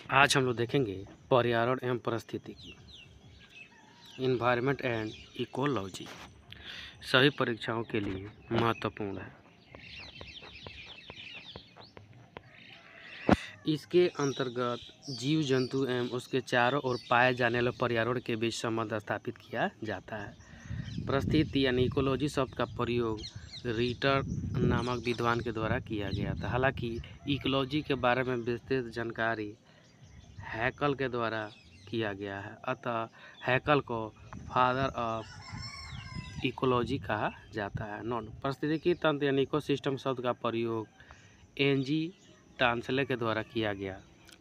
आज हम लोग देखेंगे पर्यावरण एवं पारिस्थितिकी, इन्वायरमेंट एंड इकोलॉजी सभी परीक्षाओं के लिए महत्वपूर्ण है। इसके अंतर्गत जीव जंतु एवं उसके चारों ओर पाए जाने वाले पर्यावरण के बीच संबंध स्थापित किया जाता है। परिस्थिति यानी इकोलॉजी शब्द का प्रयोग रीटर नामक विद्वान के द्वारा किया गया था। हालांकि इकोलॉजी के बारे में विस्तृत जानकारी हैकल के द्वारा किया गया है, अतः हैकल को फादर ऑफ इकोलॉजी कहा जाता है। नोट, पारिस्थितिकी तंत्र यानी इकोसिस्टम शब्द का प्रयोग एनजी टांसले के द्वारा किया गया,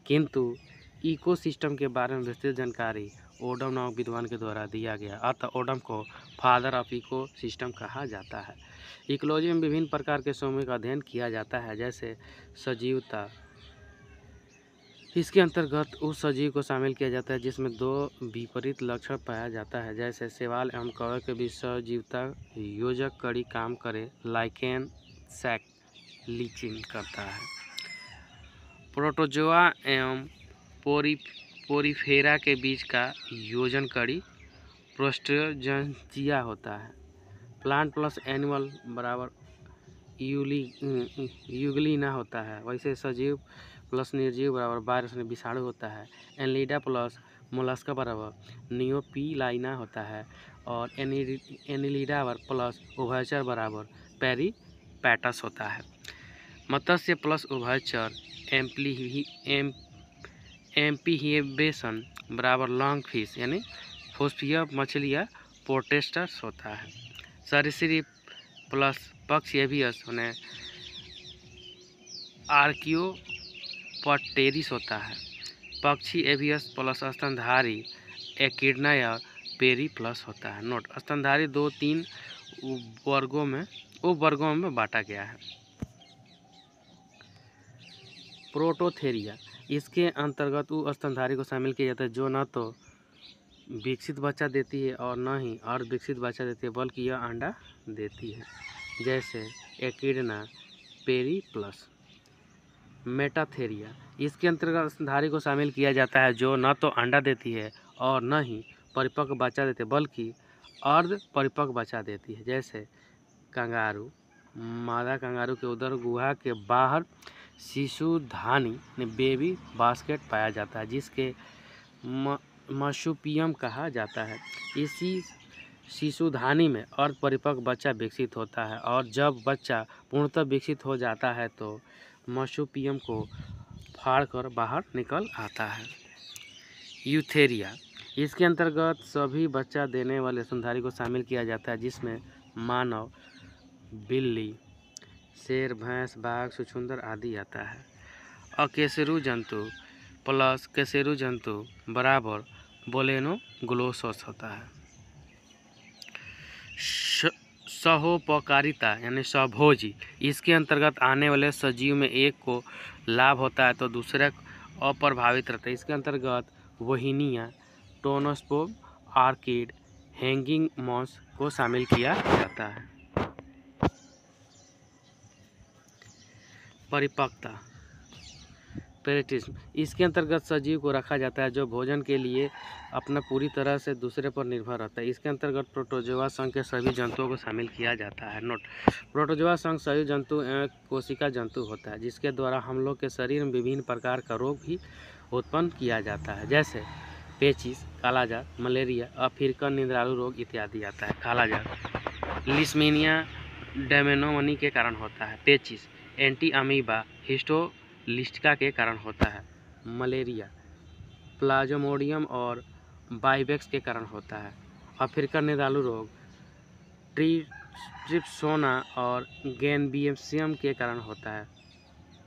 किंतु इकोसिस्टम के बारे में विस्तृत जानकारी ओडम नामक विद्वान के द्वारा दिया गया, अतः ओडम को फादर ऑफ इकोसिस्टम कहा जाता है। इकोलॉजी में विभिन्न प्रकार के समूहों का अध्ययन किया जाता है, जैसे सजीवता। इसके अंतर्गत उस सजीव को शामिल किया जाता है जिसमें दो विपरीत लक्षण पाया जाता है, जैसे शैवाल एवं कवक के बीच सजीवता योजक कड़ी काम करे, लाइकेन सैक लीचिंग करता है। प्रोटोजोआ एवं पोरीफेरा के बीच का योजन कड़ी प्रोस्टोजंजिया होता है। प्लांट प्लस एनिमल बराबर यूग्लिना होता है। वैसे सजीव प्लस निर्जीव बराबर वायरस में विषाणु होता है। एनलिडा प्लस मोलस्का बराबर नियोपीलाइना होता है और एनिलिडा प्लस उभयचर बराबर पेरीपैटस होता है। मत्स्य प्लस उभयचर एम्पीहिबेशन बराबर लॉन्ग फिश यानी फोस्फिया मछली या पोटेस्टस होता है। सरीसृप प्लस पक्ष एवियस होने आर्कियोपटेरिस होता है। पक्षी एवियस प्लस स्तनधारी एकिडना या पेरी प्लस होता है। नोट, स्तनधारी 2-3 उपवर्गों में बांटा गया है। प्रोटोथेरिया, इसके अंतर्गत वो स्तनधारी को शामिल किया जाता है जो न तो विकसित बच्चा देती है और न ही अर्धविकसित बच्चा देती है, बल्कि यह अंडा देती है, जैसे एकिडना पेरी प्लस। मेटाथेरिया, इसके अंतर्गत स्तनधारी को शामिल किया जाता है जो न तो अंडा देती है और न ही परिपक्व बच्चा देती है, बल्कि अर्ध परिपक्व बच्चा देती है, जैसे कंगारू। मादा कंगारू के उदर गुहा के बाहर शिशुधानी बेबी बास्केट पाया जाता है, जिसके मर्सुपियम कहा जाता है। इसी शिशुधानी में अर्ध परिपक्व बच्चा विकसित होता है और जब बच्चा पूर्णतः विकसित हो जाता है तो मर्सुपियम को फाड़कर बाहर निकल आता है। यूथेरिया, इसके अंतर्गत सभी बच्चा देने वाले स्तनधारी को शामिल किया जाता है, जिसमें मानव, बिल्ली, शेर, भैंस, बाघ, छछूंदर आदि आता है। अकेशेरू जंतु प्लस केशेरू जंतु बराबर बोलेनोग्लोसस होता है। सहोपकारिता यानी सहभोजी, इसके अंतर्गत आने वाले सजीव में एक को लाभ होता है तो दूसरे अप्रभावित रहता है। इसके अंतर्गत वहीनिया, टोनोस्पोम, आर्किड, हैंगिंग मॉस को शामिल किया जाता है। परिपक्वता पेरेटिज्म, इसके अंतर्गत सजीव को रखा जाता है जो भोजन के लिए अपना पूरी तरह से दूसरे पर निर्भर रहता है। इसके अंतर्गत प्रोटोजोआ संघ के सभी जंतुओं को शामिल किया जाता है। नोट, प्रोटोजोआ संघ सभी जंतु एवं कोशिका जंतु होता है, जिसके द्वारा हम लोग के शरीर में विभिन्न प्रकार का रोग भी उत्पन्न किया जाता है, जैसे पेचिस, कालाजार, मलेरिया, अफ्रीकन निंद्रालु रोग इत्यादि आता है। कालाजार लिस्मीनिया डेमेनोमनी के कारण होता है। पेचिस एंटी अमीबा हिस्टोलिस्टिका के कारण होता है। मलेरिया प्लाज्मोडियम और बाइवेक्स के कारण होता है। अफ्रीकन निंद्रालु रोग ट्रिप्सोना और गेनबियसियम के कारण होता है।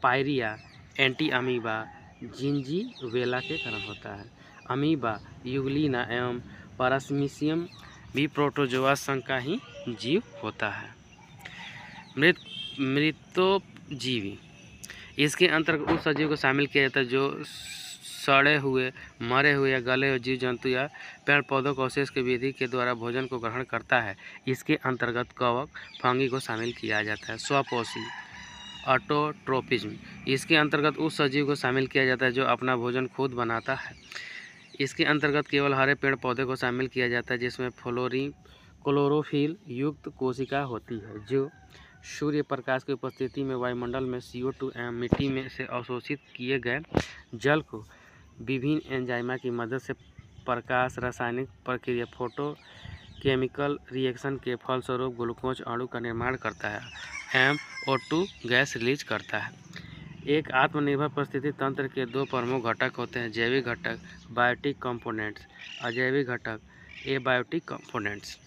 पायरिया एंटी अमीबा जिंजीवेला के कारण होता है। अमीबा यूग्लिना एवं पारासिमियम भी प्रोटोजोआ संघ का ही जीव होता है। मृतोपजीवी, इसके अंतर्गत उस सजीव को शामिल किया जाता है जो सड़े हुए, मरे हुए या गले हुए जीव जंतु या पेड़ पौधों को अवशेष की विधि के द्वारा भोजन को ग्रहण करता है। इसके अंतर्गत कवक, फंगी को शामिल किया जाता है। स्वपोषी ऑटोट्रोपिज्म। इसके अंतर्गत उस सजीव को शामिल किया जाता है जो अपना भोजन खुद बनाता है। इसके अंतर्गत केवल हरे पेड़ पौधे को शामिल किया जाता है जिसमें क्लोरोफिल युक्त कोशिका होती है, जो सूर्य प्रकाश की उपस्थिति में वायुमंडल में CO2 एवं मिट्टी में से अवशोषित किए गए जल को विभिन्न एंजाइम की मदद से प्रकाश रासायनिक प्रक्रिया फोटोकेमिकल रिएक्शन के फलस्वरूप ग्लूकोज अणु का निर्माण करता है एवं O2 गैस रिलीज करता है। एक आत्मनिर्भर परिस्थिति तंत्र के दो प्रमुख घटक होते हैं, जैविक घटक बायोटिक कंपोनेंट्स, अजैविक घटक एबायोटिक कंपोनेंट्स।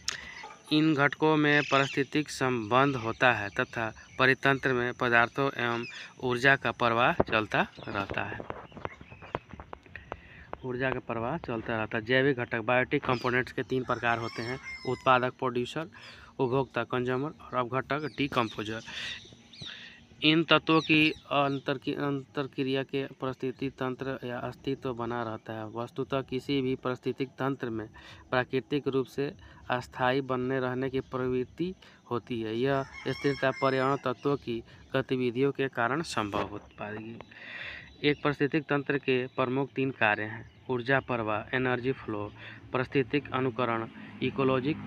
इन घटकों में पारिस्थितिक संबंध होता है तथा परितंत्र में पदार्थों एवं ऊर्जा का प्रवाह चलता रहता है। जैविक घटक बायोटिक कंपोनेंट्स के 3 प्रकार होते हैं, उत्पादक प्रोड्यूसर, उपभोक्ता कंज्यूमर और अपघटक डिकम्पोजर। इन तत्वों की अंतरक्रिया के परिस्थिति तंत्र या अस्तित्व बना रहता है। वस्तुतः किसी भी पारिस्थितिक तंत्र में प्राकृतिक रूप से अस्थायी बने रहने की प्रवृत्ति होती है। यह स्थिरता पर्यावरण तत्वों की गतिविधियों के कारण संभव हो पाएगी। एक पारिस्थितिक तंत्र के प्रमुख 3 कार्य हैं, ऊर्जा प्रवाह एनर्जी फ्लो, पारिस्थितिक अनुकरण इकोलॉजिक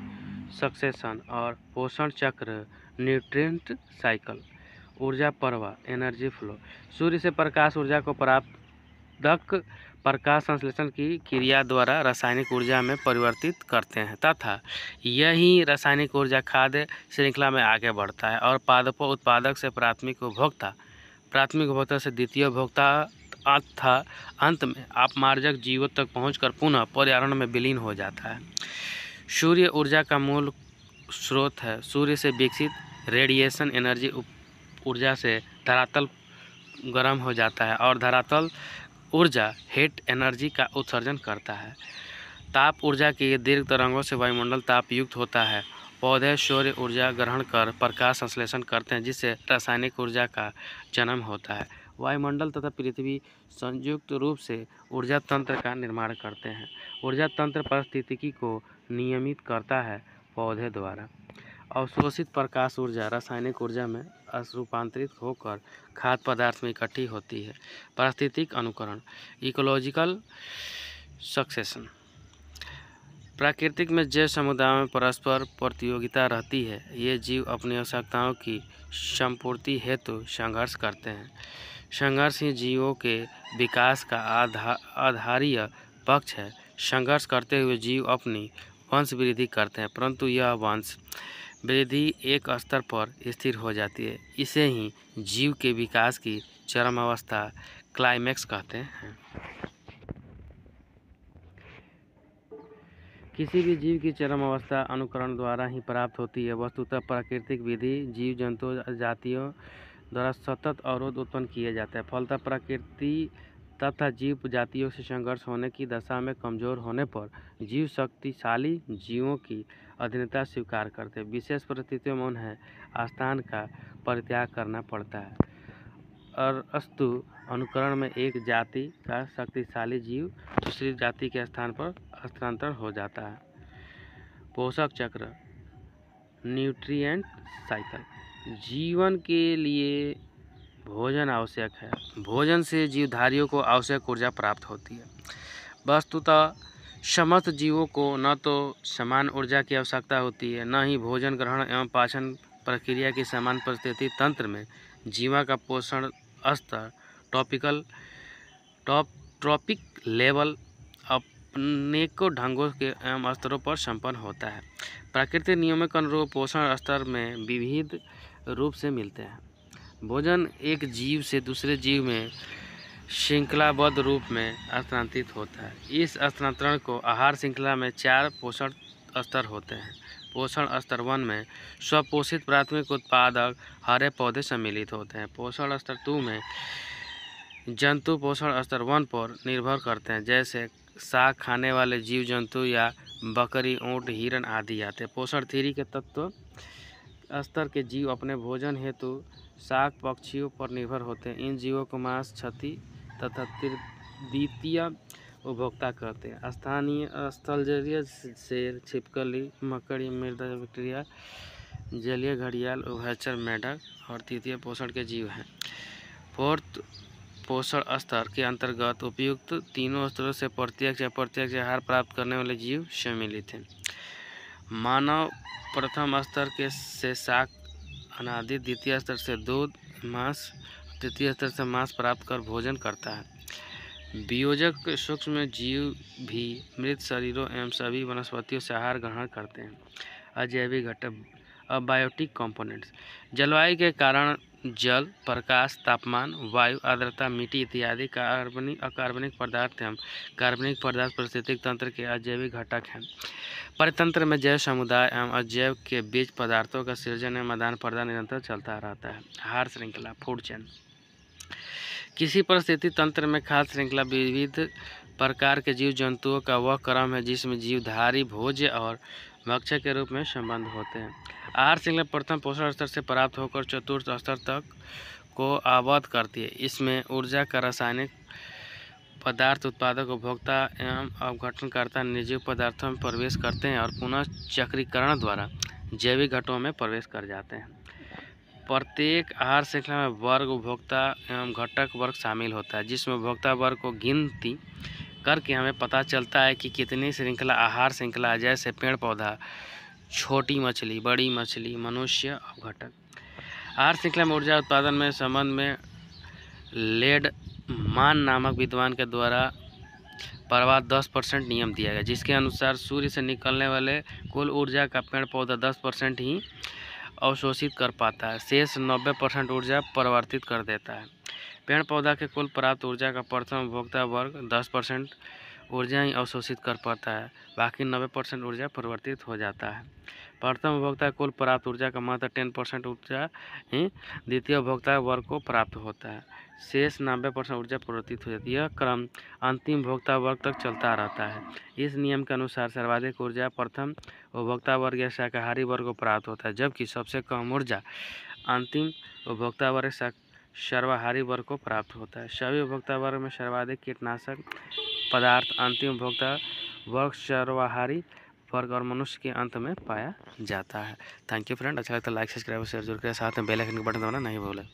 सक्सेशन और पोषण चक्र न्यूट्रिएंट साइकिल। ऊर्जा प्रवाह एनर्जी फ्लो, सूर्य से प्रकाश ऊर्जा को प्राप्त प्रकाश संश्लेषण की क्रिया द्वारा रासायनिक ऊर्जा में परिवर्तित करते हैं तथा यही रासायनिक ऊर्जा खाद्य श्रृंखला में आगे बढ़ता है और पादपों उत्पादक से प्राथमिक उपभोक्ता से द्वितीय उपभोक्ता तथा अंत में अपमार्जक जीवों तक पहुंचकर पुनः पर्यावरण में विलीन हो जाता है। सूर्य ऊर्जा का मूल स्रोत है। सूर्य से विकसित रेडिएशन एनर्जी ऊर्जा से धरातल गर्म हो जाता है और धरातल ऊर्जा हीट एनर्जी का उत्सर्जन करता है। ताप ऊर्जा की दीर्घ तरंगों से वायुमंडल ताप युक्त होता है। पौधे सौर ऊर्जा ग्रहण कर प्रकाश संश्लेषण करते हैं जिससे रासायनिक ऊर्जा का जन्म होता है। वायुमंडल तथा पृथ्वी संयुक्त रूप से ऊर्जा तंत्र का निर्माण करते हैं। ऊर्जा तंत्र पारिस्थितिकी को नियमित करता है। पौधे द्वारा अवशोषित प्रकाश ऊर्जा रासायनिक ऊर्जा में रूपांतरित होकर खाद्य पदार्थ में इकट्ठी होती है। पारिस्थितिक अनुकरण इकोलॉजिकल सक्सेशन, प्रकृति में जैव समुदायों में परस्पर प्रतियोगिता रहती है। ये जीव अपनी आवश्यकताओं की संपूर्ति हेतु संघर्ष करते हैं। संघर्ष ही जीवों के विकास का आधारीय पक्ष है। संघर्ष करते हुए जीव अपनी वंश वृद्धि करते हैं, परंतु यह वंश वृद्धि एक स्तर पर स्थिर हो जाती है। इसे ही जीव के विकास की चरम अवस्था क्लाइमैक्स कहते हैं। किसी भी जीव की चरम अवस्था अनुकरण द्वारा ही प्राप्त होती है। वस्तुतः प्राकृतिक विधि जीव जंतु जातियों द्वारा सतत अवरोध उत्पन्न किए जाते हैं। फलतः प्रकृति तथा जीव जातियों से संघर्ष होने की दशा में कमजोर होने पर जीव शक्तिशाली जीवों की अधीनता स्वीकार करते हैं। विशेष परिस्थितियों में उन्हें स्थान का परित्याग करना पड़ता है और अस्तु अनुकरण में एक जाति का शक्तिशाली जीव दूसरी जाति के स्थान पर स्थानांतरण हो जाता है। पोषक चक्र न्यूट्रिएंट साइकिल, जीवन के लिए भोजन आवश्यक है। भोजन से जीवधारियों को आवश्यक ऊर्जा प्राप्त होती है। वस्तुतः समस्त जीवों को न तो समान ऊर्जा की आवश्यकता होती है, न ही भोजन ग्रहण एवं पाचन प्रक्रिया की समान परिस्थिति तंत्र में जीवा का पोषण स्तर ट्रॉपिक लेवल अनेकों ढंगों के एवं स्तरों पर संपन्न होता है। प्राकृतिक नियमों के अनुरूप पोषण स्तर में विविध रूप से मिलते हैं। भोजन एक जीव से दूसरे जीव में श्रृंखलाबद्ध रूप में स्थानांतरित होता है। इस स्थानांतरण को आहार श्रृंखला में 4 पोषण स्तर होते हैं। पोषण स्तर 1 में स्वपोषित प्राथमिक उत्पादक हरे पौधे सम्मिलित होते हैं। पोषण स्तर 2 में जंतु पोषण स्तर 1 पर निर्भर करते हैं, जैसे साग खाने वाले जीव जंतु या बकरी, ऊंट, हिरण आदि आते हैं। पोषण 3 के तत्व स्तर के जीव अपने भोजन हेतु शाक पक्षियों पर निर्भर होते हैं। इन जीवों को मांस, क्षति तथा द्वितीय उपभोक्ता करते हैं। स्थानीय स्थलजलीय शेर, छिपकली, मकड़ी, मृदा बैक्टीरिया जलीय घड़ियाल, उभयचर मेढक और तृतीय पोषण के जीव हैं। फोर्थ पोषण स्तर के अंतर्गत उपयुक्त तीनों स्तरों से प्रत्यक्ष या अप्रत्यक्ष आहार प्राप्त करने वाले जीव सम्मिलित हैं। मानव प्रथम स्तर के से शाक अनादि, द्वितीय स्तर से दूध मांस, तृतीय स्तर से मांस प्राप्त कर भोजन करता है। वियोजक सूक्ष्म जीव भी मृत शरीरों एवं सभी वनस्पतियों से आहार ग्रहण करते हैं। अजैविक घटक अबायोटिक कंपोनेंट्स जलवायु के कारण जल, प्रकाश, तापमान, वायु, आर्द्रता, मिट्टी इत्यादि कार्बनिक अकार्बनिक पदार्थ एवं कार्बनिक पदार्थ पारिस्थितिक तंत्र के अजैविक घटक हैं। परितंत्र में जैव समुदाय एवं अजैव के बीच पदार्थों का सृजन एवं आदान प्रदान निरंतर चलता रहता है। आहार श्रृंखला फूड चेन किसी परिस्थिति तंत्र में खाद्य श्रृंखला विविध प्रकार के जीव जंतुओं का वह क्रम है जिसमें जीवधारी, भोज्य और भक्षक के रूप में संबंध होते हैं। आहार श्रृंखला प्रथम पोषण स्तर से प्राप्त होकर चतुर्थ स्तर तक को आबद्ध करती है। इसमें ऊर्जा का रासायनिक पदार्थ उत्पादक, उपभोक्ता एवं अपघटनकर्ता निर्जीव पदार्थों में प्रवेश करते हैं और पुनः चक्रीकरण द्वारा जैविक घटकों में प्रवेश कर जाते हैं। प्रत्येक आहार श्रृंखला में वर्ग, उपभोक्ता एवं घटक वर्ग शामिल होता है, जिसमें उपभोक्ता वर्ग को गिनती करके हमें पता चलता है कि कितनी श्रृंखला आहार श्रृंखला, जैसे पेड़ पौधा, छोटी मछली, बड़ी मछली, मनुष्य और घटक। आहार श्रृंखला में ऊर्जा उत्पादन में संबंध में लेडमान नामक विद्वान के द्वारा प्रवाह 10% नियम दिया गया, जिसके अनुसार सूर्य से निकलने वाले कुल ऊर्जा का पेड़ पौधा 10% ही अवशोषित कर पाता है, शेष 90% ऊर्जा परिवर्तित कर देता है। पेड़ पौधा के कुल प्राप्त ऊर्जा का प्रथम उपभोक्ता वर्ग 10% ऊर्जा ही अवशोषित कर पाता है, बाकी 90% ऊर्जा परिवर्तित हो जाता है। प्रथम उपभोक्ता कुल प्राप्त ऊर्जा का मात्र 10% ऊर्जा ही द्वितीय उपभोक्ता वर्ग को प्राप्त होता है, शेष 90% ऊर्जा परिवर्तित हो जाती है। यह क्रम अंतिम उपभोक्ता वर्ग तक चलता रहता है। इस नियम के अनुसार सर्वाधिक ऊर्जा प्रथम उपभोक्ता वर्ग या शाकाहारी वर्ग को प्राप्त होता है, जबकि सबसे कम ऊर्जा अंतिम उपभोक्ता वर्ग सर्वाहारी वर्ग को प्राप्त होता है। सभी उपभोक्ता वर्ग में सर्वाधिक कीटनाशक पदार्थ अंतिम उपभोक्ता वर्ग सर्वाहारी वर्ग और मनुष्य के अंत में पाया जाता है। Thank you friend. अच्छा लगता है लाइक, सब्सक्राइब, शेयर जरूर करें, साथ में बेल आइकन का बटन दबाना नहीं भूलें।